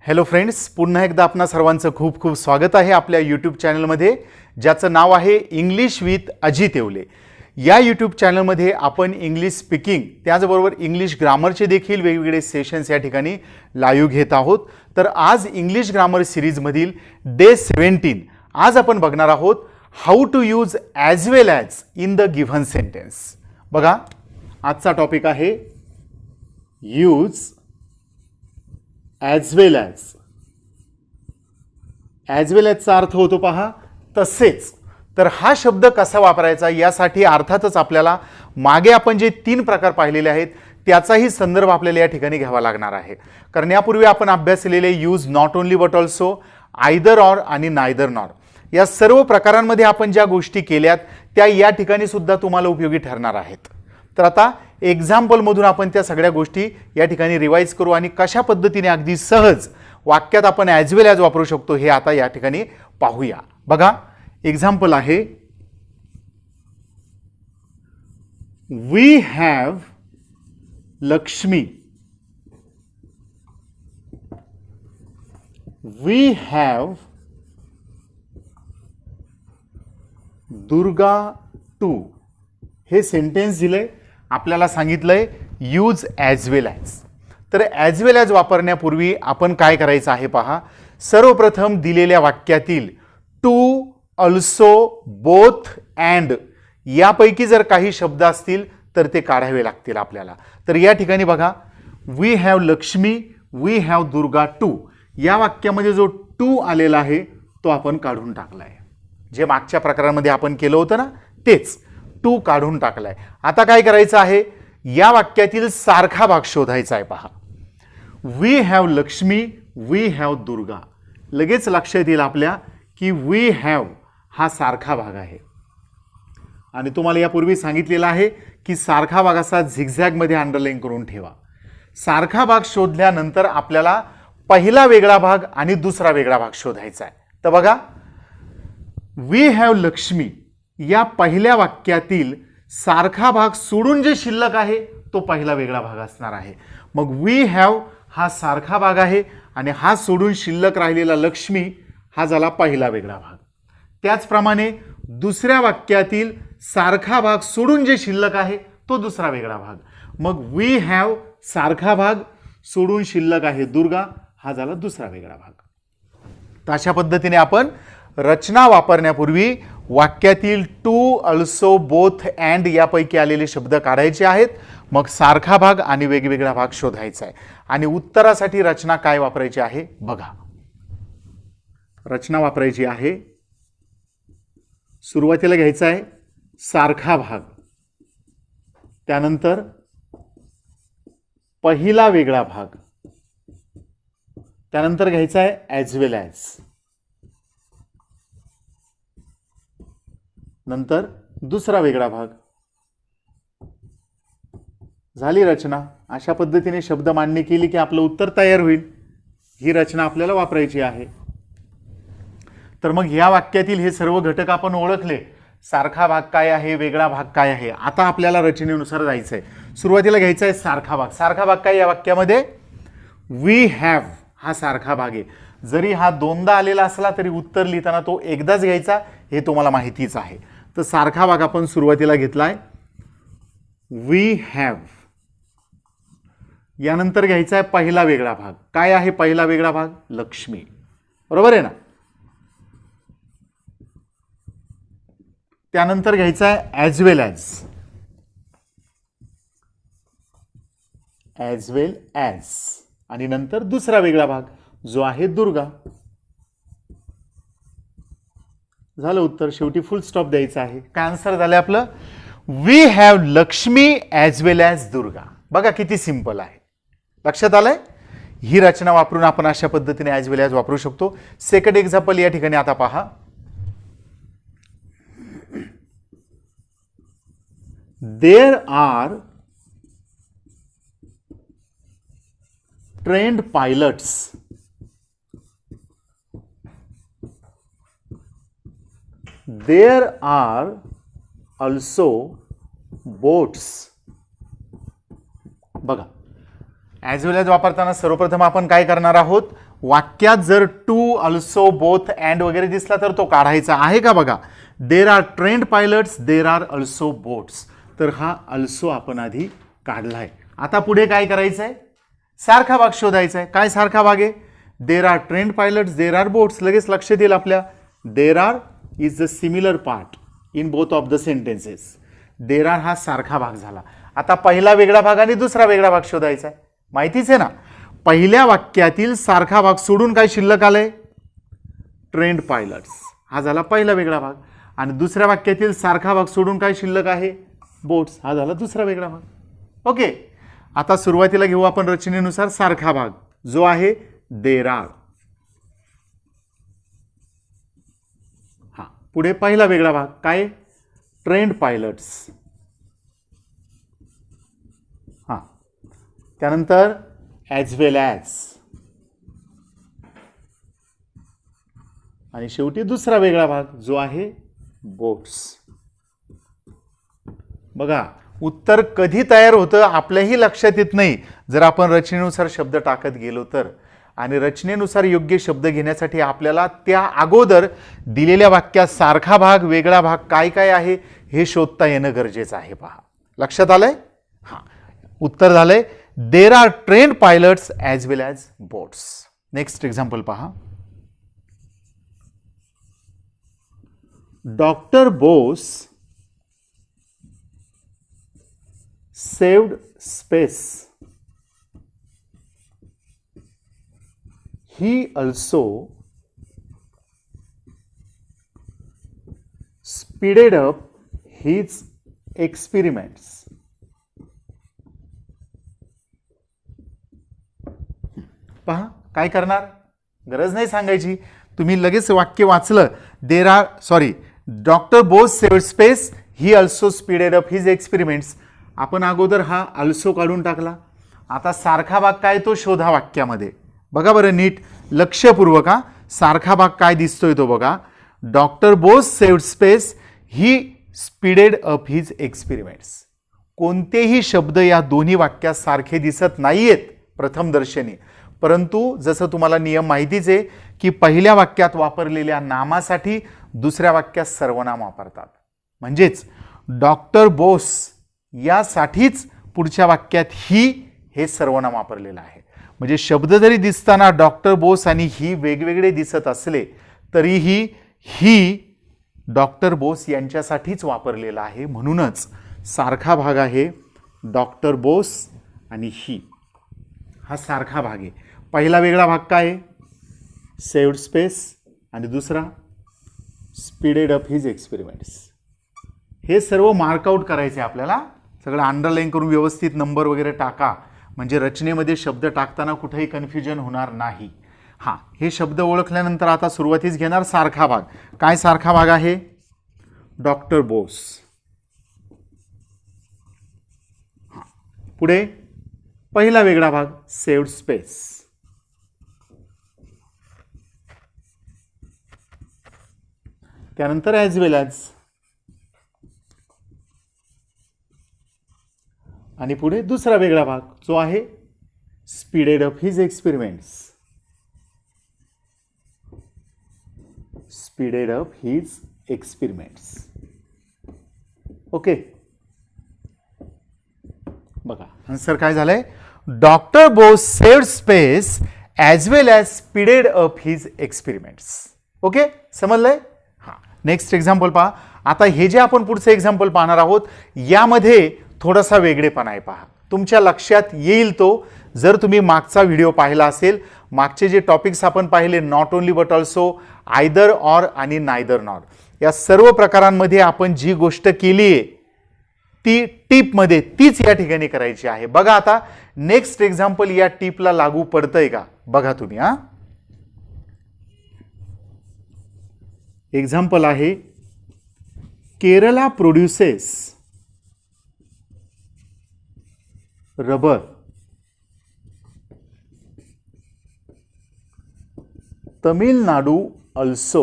Hello friends, पुन्हा एकदा आपणा सर्वांचं खूप खूप स्वागत आहे आपल्या यूट्यूब चॅनलमध्ये, ज्याचं नाव आहे इंग्लिश विथ अजित येवले. या यूट्यूब चॅनलमध्ये आपण इंग्लिश स्पीकिंग त्याचबरोबर इंग्लिश ग्रामरचे देखील वेगवेगळे सेशन्स या ठिकाणी लाईव्ह घेत आहोत. तर आज इंग्लिश ग्रामर सिरीजमधील डे 17 आज आपण बघणार आहोत how to use as well as in the given sentence. बघा, आजचा टॉपिक आहे use as well as. As well ॲजचा अर्थ होतो पहा तसेच. तर हा शब्द कसा वापरायचा यासाठी अर्थातच आपल्याला मागे आपण जे 3 प्रकार पाहिलेले आहेत त्याचाही संदर्भ आपल्याला या ठिकाणी घ्यावा लागणार आहे. कारण यापूर्वी आपण अभ्यासलेले use not only but also, either or आणि नायदर नॉर या सर्व प्रकारांमध्ये आपण ज्या गोष्टी केल्यात त्या या ठिकाणी सुद्धा तुम्हाला उपयोगी ठरणार आहेत. तर आता एक्झाम्पलमधून आपण त्या सगळ्या गोष्टी या ठिकाणी रिवाइज करू आणि कशा पद्धतीने अगदी सहज वाक्यात आपण ॲज वेल ॲज वापरू शकतो हे आता या ठिकाणी पाहूया. बघा, एक्झाम्पल आहे we have Lakshmi, we have Durga too. हे सेंटेन्स दिलंय, आपल्याला सांगितलंय यूज ॲज वेल ॲज. तर ॲज वेल ॲज वापरण्यापूर्वी आपण काय करायचं आहे पहा. सर्वप्रथम दिलेल्या वाक्यातील टू, ऑल्सो, बोथ, अँड यापैकी जर काही शब्द असतील तर ते काढावे लागतील आपल्याला. तर या ठिकाणी बघा, we have Lakshmi, we have Durga too या वाक्यामध्ये जो टू आलेला आहे तो आपण काढून टाकला आहे. जे मागच्या प्रकारामध्ये आपण केलं होतं ना तेच टू काढून टाकलाय. आता काय करायचं आहे, या वाक्यातील सारखा भाग शोधायचा आहे. पहा, we have Lakshmi, we have Durga. लगेच लक्षात येईल आपल्या की वी हॅव हा सारखा भाग आहे. आणि तुम्हाला यापूर्वी सांगितलेलं आहे की सारखा भाग असा झिगझॅगमध्ये अंडरलाईन करून ठेवा. सारखा भाग शोधल्यानंतर आपल्याला पहिला वेगळा भाग आणि दुसरा वेगळा भाग शोधायचा आहे. तर बघा, वी हॅव लक्ष्मी या पहिल्या वाक्यातील सारखा भाग सोडून जे शिल्लक आहे तो पहिला वेगळा भाग असणार आहे. मग वी हॅव हा सारखा भाग आहे आणि हा सोडून शिल्लक राहिलेला लक्ष्मी हा झाला पहिला वेगळा भाग. त्याचप्रमाणे दुसऱ्या वाक्यातील सारखा भाग सोडून जे शिल्लक आहे तो दुसरा वेगळा भाग. मग वी हॅव सारखा भाग सोडून शिल्लक आहे दुर्गा हा झाला दुसरा वेगळा भाग. तर अशा पद्धतीने आपण रचना वापरण्यापूर्वी वाक्यातील टू, ऑल्सो, बोथ, अँड यापैकी आलेले शब्द काढायचे आहेत. मग सारखा भाग आणि वेगवेगळा भाग शोधायचा आहे. आणि उत्तरासाठी रचना काय वापरायची आहे बघा. रचना वापरायची आहे, सुरुवातीला घ्यायचा आहे सारखा भाग, त्यानंतर पहिला वेगळा भाग, त्यानंतर घ्यायचा आहे ॲज वेल ॲज, नंतर दुसरा वेगळा भाग. झाली रचना. अशा पद्धतीने शब्द मांडणी केली की आपलं उत्तर तयार होईल. ही रचना आपल्याला वापरायची आहे. तर मग या वाक्यातील हे सर्व घटक आपण ओळखले. सारखा भाग काय आहे, वेगळा भाग काय आहे. आता आपल्याला रचनेनुसार जायचं आहे. सुरुवातीला घ्यायचा आहे सारखा भाग. सारखा भाग काय या वाक्यामध्ये, वी हॅव हा सारखा भाग आहे. जरी हा दोनदा आलेला असला तरी उत्तर लिहिताना तो एकदाच घ्यायचा हे तुम्हाला माहितीच आहे. तर सारखा भाग आपण सुरुवातीला घेतलाय वी हॅव. यानंतर घ्यायचा आहे पहिला वेगळा भाग. काय आहे पहिला वेगळा भाग, लक्ष्मी. बरोबर आहे ना. त्यानंतर घ्यायचा आहे as well as, as well as, आणि नंतर दुसरा वेगळा भाग जो आहे दुर्गा. झालं उत्तर. शेवटी फुल स्टॉप द्यायचा आहे. काय आन्सर झालं आपलं, we have Lakshmi as well as Durga. बघा किती सिंपल आहे. लक्षात आलंय. ही रचना वापरून आपण अशा पद्धतीने ॲज वेल ॲज वापरू शकतो. सेकंड एक्झाम्पल या ठिकाणी आता पहा. देर are trained pilots, there are also boats. बघा, ॲज वेल ॲज वापरताना सर्वप्रथम आपण काय करणार आहोत, वाक्यात जर टू, अल्सो, बोथ, अँड वगैरे दिसला तर तो काढायचा आहे का बघा. देर are trained pilots, there are also boats. तर हा अल्सो आपण आधी काढलाय. आता पुढे काय करायचं आहे, सारखा भाग शोधायचा आहे. काय सारखा भाग आहे, देर are trained pilots, there are boats. लगेच लक्षात येईल आपल्या, there are is the similar part in both of the sentences. There are हा सारखा भाग झाला. आता पहिला वेगळा भाग आणि दुसरा वेगळा भाग शोधायचा आहे. माहितीच आहे ना, पहिल्या वाक्यातील सारखा भाग सोडून काय शिल्लक आलंय, ट्रेंड पायलट्स. हा झाला पहिला वेगळा भाग. आणि दुसऱ्या वाक्यातील सारखा भाग सोडून काय शिल्लक आहे, बोट्स. हा झाला दुसरा वेगळा भाग. ओके, आता सुरुवातीला घेऊ आपण रचनेनुसार सारखा भाग जो आहे देर आर. हा, पुढे पहिला वेगळा भाग काय, ट्रेंड पायलट्स. हा, त्यानंतर ॲज वेल ॲज. आणि शेवटी दुसरा वेगळा भाग जो आहे बोट्स. बघा, उत्तर कधी तयार होतं आपल्याही लक्षात येत नाही जर आपण रचनेनुसार शब्द टाकत गेलो तर. आणि रचनेनुसार योग्य शब्द घेण्यासाठी आपल्याला त्या अगोदर दिलेल्या वाक्यात सारखा भाग, वेगळा भाग काय काय आहे हे शोधता येणं गरजेचं आहे. पहा, लक्षात आलंय. हा, उत्तर झालंय there are trained pilots as well as boats. Next example पहा. Doctor Bose saved space. He also speeded up his experiments. पहा, काय करणार, गरज नाही सांगायची, तुम्ही लगेच वाक्य वाचलं. There are doctor Bose saved space, he also speeded up his experiments. आपण अगोदर हा अल्सो काढून टाकला. आता सारखा भाग काय तो शोधा वाक्यामध्ये. बघा बरं नीट लक्षपूर्वक. हा सारखा भाग काय दिसतोय तो बघा. डॉक्टर बोस सेव्ड स्पेस, ही स्पीडेड अप हिज एक्सपेरिमेंट्स. कोणतेही शब्द या दोन्ही वाक्यात सारखे दिसत नाहीयेत प्रथमदर्शनी, परंतु जसं तुम्हाला नियम माहितीच आहे की पहिल्या वाक्यात वापरलेल्या नामासाठी दुसऱ्या वाक्यात सर्वनाम वापरतात. म्हणजेच डॉक्टर बोस यासाठीच पुढच्या वाक्यात ही हे सर्वनाम वापरलेलं आहे. म्हणजे शब्द जरी दिसताना डॉक्टर बोस आणि ही वेगवेगळे दिसत असले तरीही ही डॉक्टर बोस यांच्यासाठीच वापरलेला आहे. म्हणूनच सारखा भाग आहे डॉक्टर बोस आणि ही, हा सारखा भाग आहे. पहिला वेगळा भाग काय आहे, सेव्ड स्पेस, आणि दुसरा स्पीडेड अप हिज एक्सपेरिमेंट्स. हे सर्व मार्कआउट करायचे आपल्याला. सगळं अंडरलाईन करून व्यवस्थित नंबर वगैरे टाका, म्हणजे रचनेमध्ये शब्द टाकताना कुठेही कन्फ्युजन होणार नाही. हां, हे शब्द ओळखल्यानंतर आता सुरुवातीस घेणार सारखा भाग. काय सारखा भाग आहे, डॉक्टर बोस. हां, पुढे पहिला वेगळा भाग सेव्ड स्पेस. त्यानंतर ॲज वेल ॲज. आणि पुढे दुसरा वेगळा भाग जो आहे speeded up his experiments. Speeded up his experiments. Okay, बघा आन्सर काय झालंय, doctor Bose saved space as well as speeded up his experiments. Okay, समजलंय. हां, नेक्स्ट एक्झाम्पल पहा. आता हे जे आपण पुढचं एक्झाम्पल पाहणार आहोत यामध्ये थोडासा वेगळेपणा आहे. पहा, तुमच्या लक्षात येईल तो जर तुम्ही मागचा व्हिडिओ पाहिला असेल. मागचे जे टॉपिक्स आपण पाहिले, not only but also, either or आणि नायदर नॉर, या सर्व प्रकारांमध्ये आपण जी गोष्ट केली आहे ती टीपमध्ये तीच या ठिकाणी करायची आहे. बघा आता नेक्स्ट एक्झाम्पल या टीपला लागू पडतंय का बघा तुम्ही. हा एक्झाम्पल आहे, Kerala produces rubber, Tamil Nadu also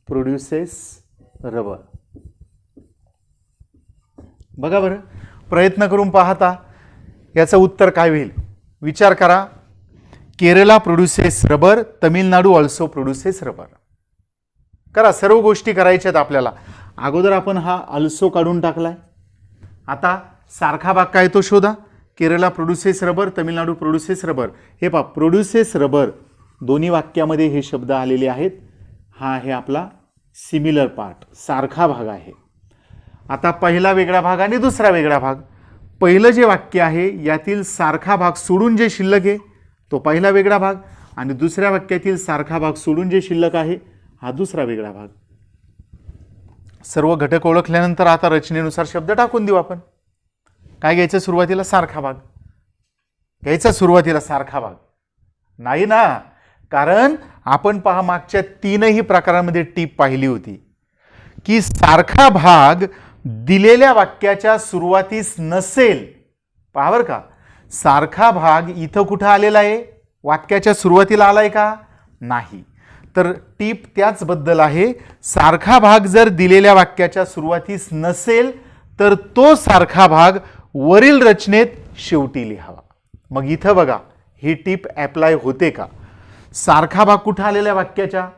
produces rubber. बघा बरं, प्रयत्न करून पाहता याचं उत्तर काय होईल? विचार करा. Kerala produces rubber, Tamil Nadu also produces rubber. करा, सर्व गोष्टी करायच्यात आपल्याला. अगोदर आपण हा अल्सो काढून टाकलाय. आता सारखा भाग काय तो शोधा. Kerala produces rubber, Tamil Nadu produces rubber. हे पहा, प्रोड्युसेस रबर दोन्ही वाक्यामध्ये हे शब्द आलेले आहेत. हा आहे आपला सिमिलर पार्ट, सारखा भाग आहे. आता पहिला वेगळा भाग आणि दुसरा वेगळा भाग. पहिलं जे वाक्य आहे यातील सारखा भाग सोडून जे शिल्लक आहे तो पहिला वेगळा भाग, आणि दुसऱ्या वाक्यातील सारखा भाग सोडून जे शिल्लक आहे हा दुसरा वेगळा भाग. सर्व घटक ओळखल्यानंतर आता रचनेनुसार शब्द टाकून देऊ आपण. काय घ्यायचं सुरुवातीला? सारखा भाग घ्यायचा. सुरुवातीला सारखा भाग नाही ना, कारण आपण पहा मागच्या तीनही प्रकारांमध्ये टीप पाहिली होती की सारखा भाग दिलेल्या वाक्याच्या सुरुवातीस नसेल. पहा बरं का, सारखा भाग इथं कुठं आलेला आहे? वाक्याच्या सुरुवातीला आलाय का? नाही. तर टीप त्याचबद्दल आहे. सारखा भाग जर दिलेल्या वाक्याच्या सुरुवातीस नसेल तर तो सारखा भाग वरील रचनेत शेवटी लिहावा. मग इथं बघा ही टीप ॲप्लाय होते का? सारखा भाग कुठं आलेल्या वाक्याच्या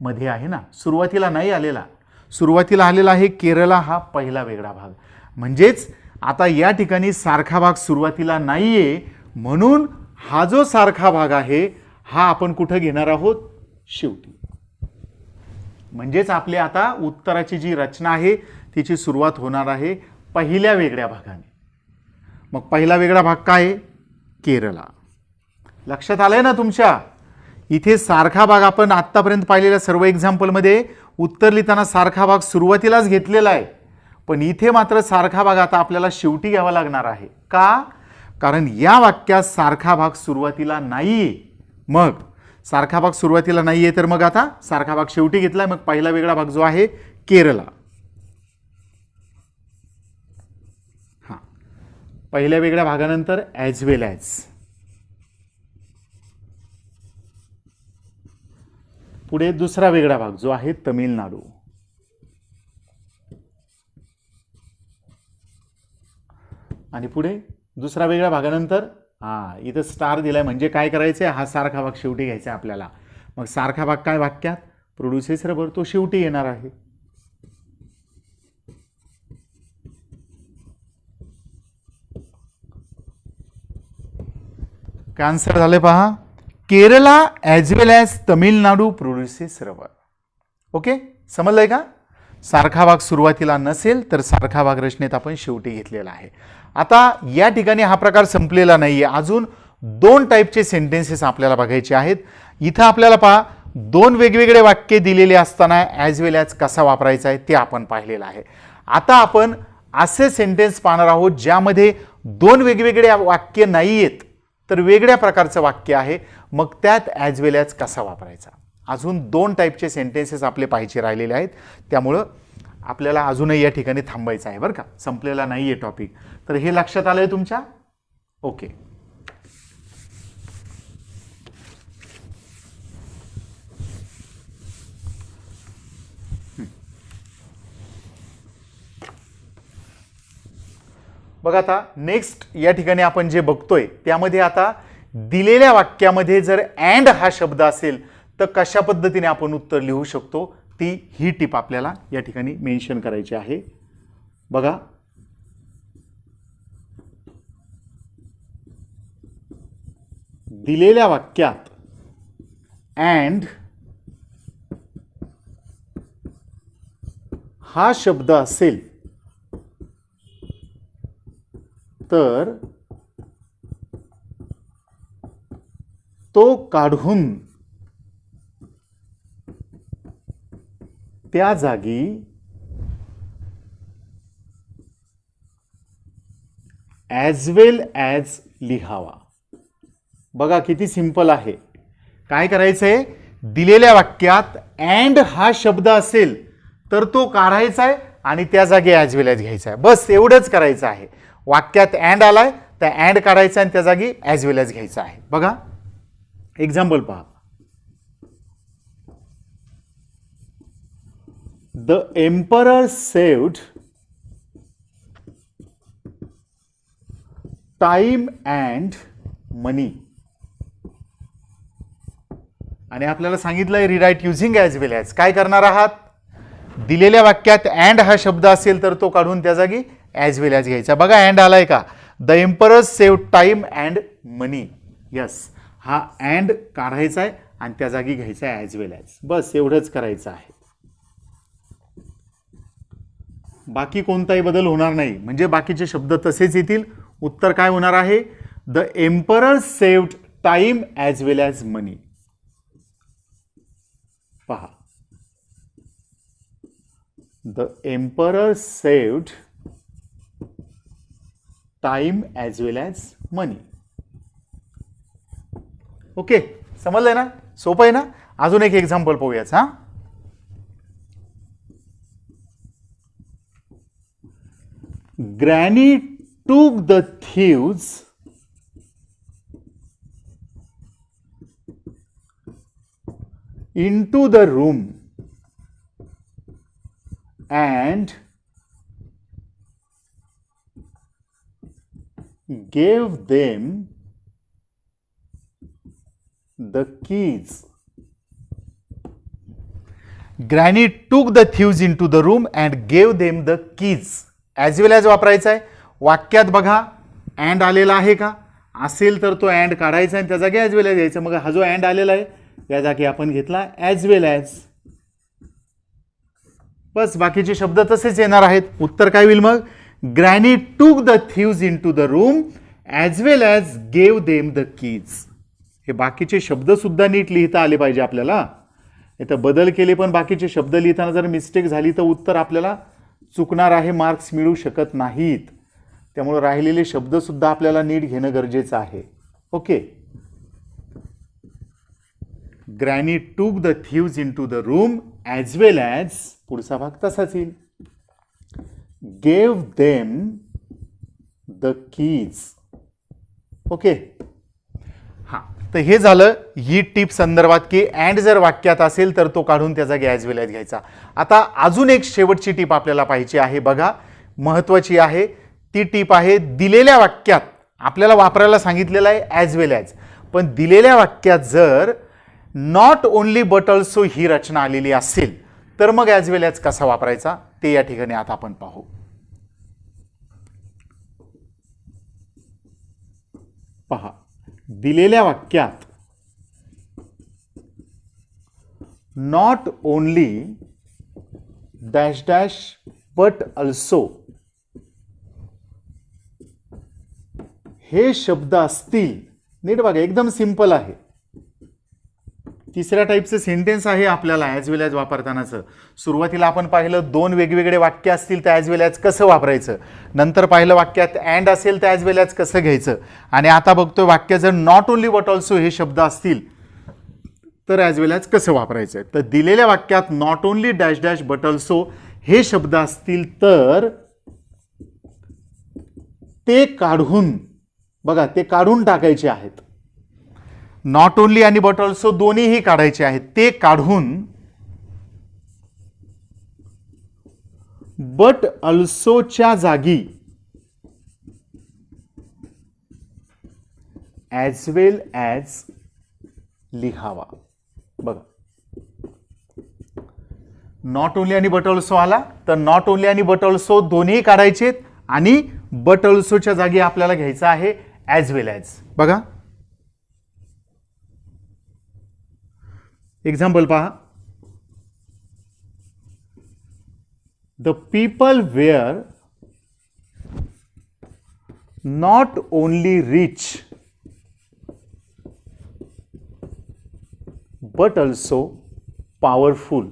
मध्ये आहे ना, सुरुवातीला नाही आलेला. सुरुवातीला आलेला आहे केरला हा पहिला वेगळा भाग. म्हणजेच आता या ठिकाणी सारखा भाग सुरुवातीला नाहीये, म्हणून हा जो सारखा भाग आहे हा आपण कुठं घेणार आहोत? शेवटी. म्हणजेच आपले आता उत्तराची जी रचना आहे तिची सुरुवात होणार आहे पहिल्या वेगळ्या भागाने. मग पहिला वेगळा भाग काय आहे? केरला. लक्षात आलंय ना तुमच्या? इथे सारखा भाग आपण आतापर्यंत पाहिलेल्या सर्व एक्झाम्पलमध्ये उत्तर लिहिताना सारखा भाग सुरुवातीलाच घेतलेला आहे, पण इथे मात्र सारखा भाग आता आपल्याला शेवटी घ्यावा लागणार आहे. का? कारण या वाक्यात सारखा भाग सुरुवातीला नाहीये. मग सारखा भाग सुरुवातीला नाहीये तर मग आता सारखा भाग शेवटी घेतलाय. मग पहिला वेगळा भाग जो आहे केरला. हा, पहिल्या वेगळ्या भागानंतर ॲज वेल ॲज. पुढे दुसरा वेगळा भाग जो आहे तमिळनाडू. आणि पुढे दुसरा वेगळ्या भागानंतर इथं स्टार दिलाय म्हणजे काय करायचंय? हा सारखा भाग शेवटी घ्यायचा आहे आपल्याला. मग सारखा भाग काय वाक्यात? प्रोड्युसेस रबर, तो शेवटी येणार आहे. काय आन्सर झाले पहा? Kerala as well as Tamil Nadu produces rubber. Okay, समजलंय का? सारखा भाग सुरुवातीला नसेल तर सारखा भाग रचनेत आपण शेवटी घेतलेला आहे. आता या ठिकाणी हा प्रकार संपलेला नाहीये. अजून दोन टाईपचे सेंटेन्सेस आपल्याला बघायचे आहेत. इथं आपल्याला पहा दोन वेगवेगळे वाक्य दिलेले असताना ॲज वेल ॲज कसा वापरायचा आहे ते आपण पाहिलेलं आहे. आता आपण असे सेंटेन्स पाहणार आहोत ज्यामध्ये दोन वेगवेगळे वाक्य नाही आहेत तर वेगळ्या प्रकारचं वाक्य आहे. मग त्यात ॲज वेल ॲज कसा वापरायचा. अजून दोन टाईपचे सेंटेन्सेस आपले पाहिजे राहिलेले आहेत. त्यामुळं आपल्याला अजूनही या ठिकाणी थांबायचं आहे बरं का, संपलेला नाही आहे टॉपिक. तर हे लक्षात आलंय तुमच्या? ओके. बघा आता नेक्स्ट या ठिकाणी आपण जे बघतोय त्यामध्ये आता दिलेल्या वाक्यामध्ये जर अँड हा शब्द असेल तर कशा पद्धतीने आपण उत्तर लिहू शकतो ही टिप आपल्याला या ठिकाणी मेन्शन करायची आहे. बघा, दिलेल्या वाक्यात अँड हा शब्द असेल तर तो काढून त्या जागी ॲज वेल ॲज लिहावा. बघा किती सिंपल आहे. काय करायचंय? दिलेल्या वाक्यात अँड हा शब्द असेल तर तो काढायचा आहे आणि त्या जागी ॲज वेल ॲज घ्यायचा आहे. बस एवढंच करायचं आहे. वाक्यात अँड आलाय तर अँड काढायचा आणि त्या जागी ॲज वेल ॲज घ्यायचा आहे. बघा एक्झाम्पल पहा. The emperor saved time and money. आणि आपल्याला सांगितलंय rewrite using as well as. काय करणार आहात, दिलेल्या वाक्यात अँड हा शब्द असेल तर तो काढून त्या जागी ॲज वेल ॲज घ्यायचा. बघा अँड आलाय का, the emperors save time and money. Yes, हा अँड काढायचा आहे आणि त्या जागी घ्यायचा आहे ॲज वेल ॲज. बस एवढंच करायचं आहे, बाकी कोणताही बदल होणार नाही. म्हणजे बाकीचे शब्द तसेच येतील. उत्तर काय होणार आहे, the emperor saved time as well as money. पहा, the emperor saved time as well as money. Okay, समजलंय ना, सोपं आहे ना. अजून एक एक्झाम्पल पाहूयाच. हा, Granny took the thieves into the room and gave them the keys. Granny took the thieves into the room and gave them the keys. As well as वापरायचा आहे. वाक्यात बघा अँड आलेला आहे का, असेल तर तो अँड काढायचा आणि त्या जागी ॲज वेल ॲज घ्यायचा. मग हा जो अँड आलेला आहे या जागी आपण घेतला ॲज वेल ॲज. बस बाकीचे शब्द तसेच येणार आहेत. उत्तर काय होईल मग, granny took the thieves into the room as well as gave them the keys. हे बाकीचे शब्द सुद्धा नीट लिहिता आले पाहिजे आपल्याला. इथं बदल केले पण बाकीचे शब्द लिहिताना जर मिस्टेक झाली तर उत्तर आपल्याला चुकणार आहे, मार्क्स मिळू शकत नाहीत. त्यामुळे राहिलेले शब्द सुद्धा आपल्याला नीट घेणं गरजेचं आहे. Okay, granny took the thieves into the room as well as, पुढचा भाग तसाच येईल, gave them the keys. Okay, हां, तर हे झालं ही टीप संदर्भात की अँड जर वाक्यात असेल तर तो काढून त्या जागी ॲज वेल ॲज घ्यायचा. आता अजून एक शेवटची टीप आपल्याला पाहिजे आहे. बघा, महत्त्वाची आहे ती टीप आहे, दिलेल्या वाक्यात आपल्याला वापरायला सांगितलेलं आहे ॲज वेल ॲज, पण दिलेल्या वाक्यात जर नॉट ओनली बट ऑल्सो ही रचना आलेली असेल तर मग ॲज वेल ॲज कसा वापरायचा ते या ठिकाणी आता आपण पाहू. पहा, दिलेल्या वाक्यात not only dash dash but also हे शब्द असतील. नीट बघा, एकदम सिंपल आहे. तिसऱ्या टाईपचं सेंटेन्स आहे आपल्याला ॲज वेल ॲज वापरतानाचं. सुरुवातीला आपण पाहिलं दोन वेगवेगळे वाक्य असतील तर ॲज वेल ॲज कसं वापरायचं, नंतर पाहिलं वाक्यात अँड असेल तर ॲज वेल ॲज कसं घ्यायचं, आणि आता बघतोय वाक्य जर नॉट ओनली बट ऑल्सो हे शब्द असतील तर ॲज वेल ॲज कसं वापरायचं. तर दिलेल्या वाक्यात not only dash dash but also हे शब्द असतील तर ते काढून बघा, ते काढून टाकायचे आहेत. नॉट ओनली आणि बट ऑल्सो दोन्हीही काढायचे आहेत. ते काढून बट ऑल्सोच्या जागी ॲज वेल ॲज लिहावा. बघा, नॉट ओनली आणि बट ऑल्सो आला तर नॉट ओनली आणि बट ऑल्सो दोन्ही काढायचे आणि बट ऑल्सोच्या जागी आपल्याला घ्यायचं आहे ॲज वेल ॲज. बघा, एक्झाम्पल पहा, the people wear not only rich but also powerful.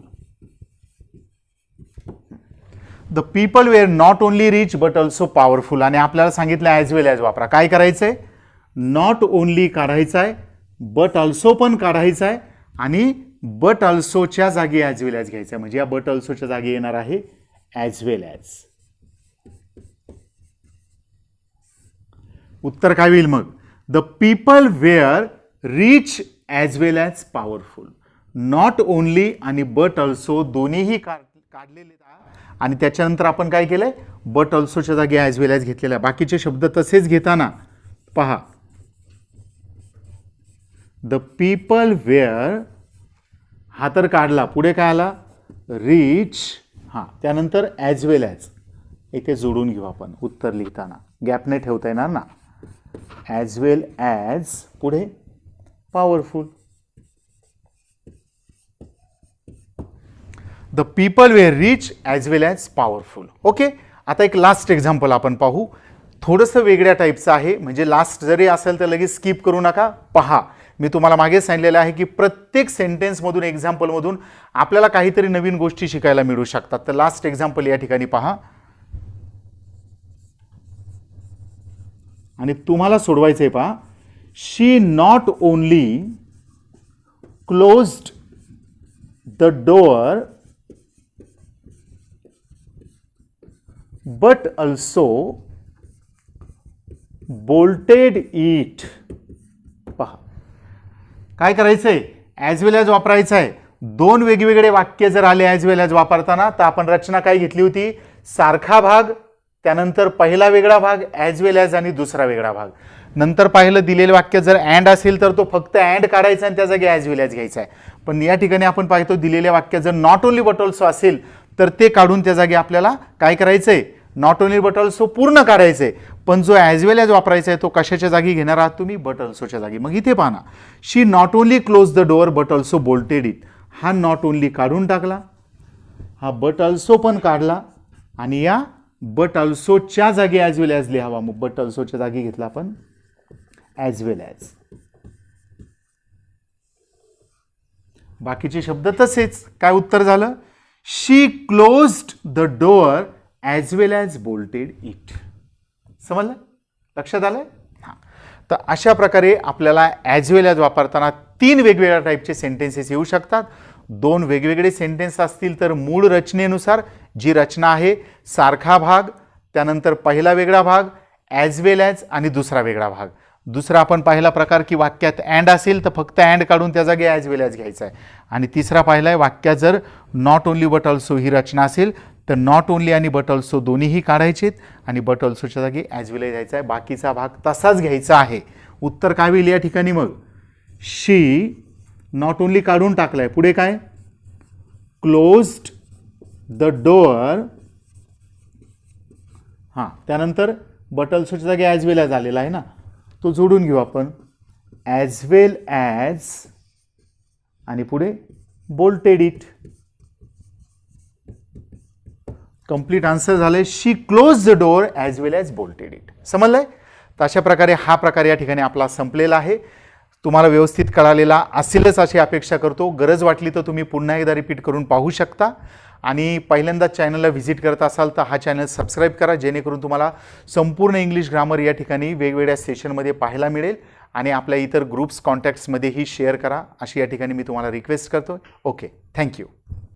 The people wear not only rich but also powerful, आणि आपल्याला सांगितलं ॲज वेल ॲज वापरा. काय करायचंय, नॉट ओनली काढायचा आहे, बट ऑल्सो पण काढायचा आहे आणि बट ऑल्सोच्या जागी ॲज वेल ॲज घ्यायचा. म्हणजे या बट ऑल्सोच्या जागी येणार आहे ॲज वेल ॲज. उत्तर काय होईल मग, the people were rich as well as powerful. Not only आणि बट ऑल्सो दोन्हीही काढलेले आणि त्याच्यानंतर आपण काय केलंय, बट ऑल्सोच्या जागी ॲज वेल ॲज घेतलेला. बाकीचे शब्द तसेच घेताना पहा, द पीपल वेअर, हा तर काढला, पुढे काय आला, रिच, हां त्यानंतर ॲज वेल ॲज, इथे जोडून घेऊ आपण उत्तर लिहिताना, गॅप नाही ठेवता येणार ना, ॲज वेल ॲज, पुढे powerful. The people were rich as well as powerful. Okay, आता एक लास्ट एक्झाम्पल आपण पाहू, थोडंसं वेगळ्या टाईपचं आहे, म्हणजे लास्ट जरी असेल तर लगेच स्किप करू नका. पहा, मी तुम्हाला मागे सांगितलेलं आहे की प्रत्येक सेंटेन्समधून, एक्झाम्पलमधून आपल्याला काहीतरी नवीन गोष्टी शिकायला मिळू शकतात. तर लास्ट एक्झाम्पल या ठिकाणी पहा, आणि तुम्हाला सोडवायचं आहे. पहा, she not only closed the door but also bolted it. पहा, काय करायचंय, ॲज वेल ॲज वापरायचं आहे. दोन वेगवेगळे वाक्य जर आले ॲज वेल ॲज वापरताना, तर आपण रचना काय घेतली होती, सारखा भाग, त्यानंतर पहिला वेगळा भाग ॲज वेल ॲज आणि दुसरा वेगळा भाग. नंतर पाहिलं दिलेलं वाक्य जर अँड असेल तर तो फक्त अँड काढायचा आणि त्या जागी ॲज वेल ॲज घ्यायचा आहे. पण या ठिकाणी आपण पाहतो दिलेले वाक्य जर नॉट ओनली बट ऑल्सो असेल तर ते काढून त्या जागी आपल्याला काय करायचंय, नॉट ओनली बट ऑल्सो पूर्ण काढायचंय. पण जो ॲज वेल ॲज वापरायचा आहे तो कशाच्या जागी घेणार आहात तुम्ही, बट ऑल्सोच्या जागी. मग इथे पाहा ना, she not only close the door but also bolted it. हा नॉट ओनली काढून टाकला, हा बट ऑल्सो पण काढला, आणि या बट ऑल्सोच्या जागी ॲज वेल ॲज लिहावा. मग बट ऑल्सोच्या जागी घेतला आपण ॲज वेल ॲज. बाकीचे शब्द तसेच. काय उत्तर झालं, she closed the door as well as bolted it. समजलं, लक्षात आलंय. हां, तर अशा प्रकारे आपल्याला ॲज वेल ॲज वापरताना तीन वेगवेगळ्या टाईपचे सेंटेन्सेस येऊ शकतात. दोन वेगवेगळे सेंटेन्स असतील तर मूळ रचनेनुसार जी रचना आहे, सारखा भाग, त्यानंतर पहिला वेगळा भाग, ॲज वेल ॲज आणि दुसरा वेगळा भाग. दुसरा आपण पाहिला प्रकार की वाक्यात अँड असेल तर फक्त अँड काढून त्या जागी ॲज वेल ॲज घ्यायचा आहे. आणि तिसरा पाहिला आहे, वाक्यात जर नॉट ओनली बट ऑल्सो ही रचना असेल तर नॉट ओनली आणि बट ऑल्सो दोन्हीही काढायचेत आणि बट ऑल्सोच्या जागी ॲज वेल ॲज घ्यायचा आहे. बाकीचा भाग तसाच घ्यायचा आहे. उत्तर काय होईल या ठिकाणी, मग शी नॉट ओनली काढून टाकलाय, पुढे काय, क्लोज्ड द डोअर, हां त्यानंतर बट ऑल्सोच्या जागी ॲज वेल ॲज आलेला आहे ना, तो जोडून घेऊ आपण, ॲज वेल ॲज आणि पुढे बोल्टेड इट. कंप्लीट आन्सर झाले, she close the door as well as bolted it. समजलंय. तर अशा प्रकारे हा प्रकार या ठिकाणी आपला संपलेला आहे. तुम्हाला व्यवस्थित कळालेला असेलच अशी अपेक्षा करतो. गरज वाटली तर तुम्ही पुन्हा एकदा रिपीट करून पाहू शकता. आणि पहिल्यांदा चॅनलला व्हिजिट करत असाल तर हा चॅनल सबस्क्राईब करा, जेणेकरून तुम्हाला संपूर्ण इंग्लिश ग्रामर या ठिकाणी वेगवेगळ्या सेशनमध्ये पाहायला मिळेल. आणि आपल्या इतर ग्रुप्स कॉन्टॅक्ट्समध्येही शेअर करा, अशी या ठिकाणी मी तुम्हाला रिक्वेस्ट करतो. Okay, thank you.